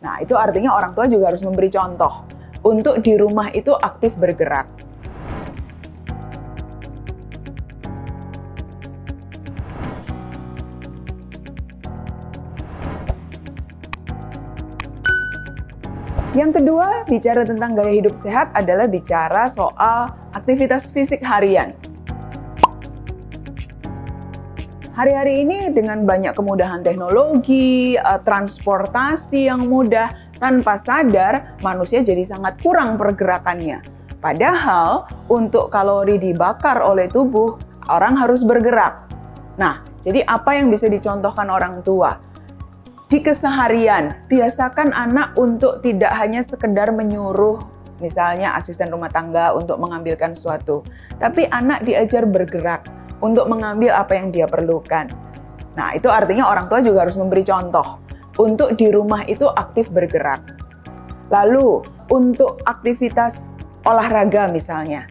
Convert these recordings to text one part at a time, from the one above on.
Nah, itu artinya orang tua juga harus memberi contoh untuk di rumah itu aktif bergerak. Yang kedua, bicara tentang gaya hidup sehat adalah bicara soal aktivitas fisik harian. Hari-hari ini dengan banyak kemudahan teknologi, transportasi yang mudah, tanpa sadar manusia jadi sangat kurang pergerakannya. Padahal untuk kalori dibakar oleh tubuh, orang harus bergerak. Nah, jadi apa yang bisa dicontohkan orang tua? Di keseharian, biasakan anak untuk tidak hanya sekedar menyuruh misalnya asisten rumah tangga untuk mengambilkan sesuatu, tapi anak diajar bergerak untuk mengambil apa yang dia perlukan. Nah, itu artinya orang tua juga harus memberi contoh untuk di rumah itu aktif bergerak. Lalu, untuk aktivitas olahraga misalnya,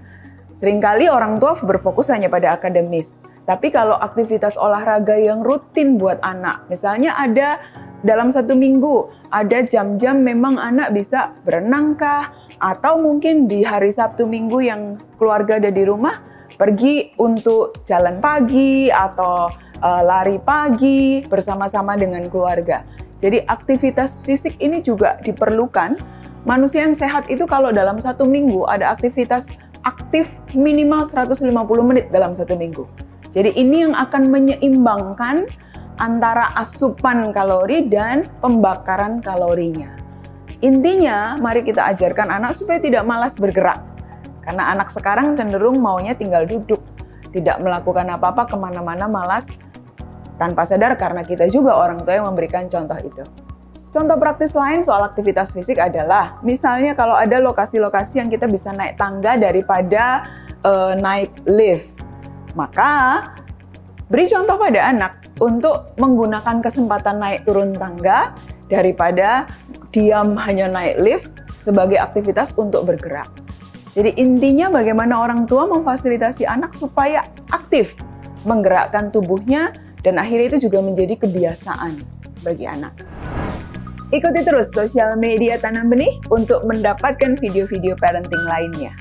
seringkali orang tua berfokus hanya pada akademis. Tapi kalau aktivitas olahraga yang rutin buat anak, misalnya ada dalam satu minggu, ada jam-jam memang anak bisa berenang kah? Atau mungkin di hari Sabtu Minggu yang keluarga ada di rumah, pergi untuk jalan pagi atau lari pagi bersama-sama dengan keluarga. Jadi aktivitas fisik ini juga diperlukan. Manusia yang sehat itu kalau dalam satu minggu ada aktivitas aktif minimal 150 menit dalam satu minggu. Jadi ini yang akan menyeimbangkan antara asupan kalori dan pembakaran kalorinya. Intinya, mari kita ajarkan anak supaya tidak malas bergerak. Karena anak sekarang cenderung maunya tinggal duduk, tidak melakukan apa-apa kemana-mana malas, tanpa sadar karena kita juga orang tua yang memberikan contoh itu. Contoh praktis lain soal aktivitas fisik adalah, misalnya kalau ada lokasi-lokasi yang kita bisa naik tangga daripada naik lift, maka beri contoh pada anak untuk menggunakan kesempatan naik turun tangga daripada diam hanya naik lift sebagai aktivitas untuk bergerak. Jadi intinya bagaimana orang tua memfasilitasi anak supaya aktif menggerakkan tubuhnya dan akhirnya itu juga menjadi kebiasaan bagi anak. Ikuti terus sosial media Tanam Benih untuk mendapatkan video-video parenting lainnya.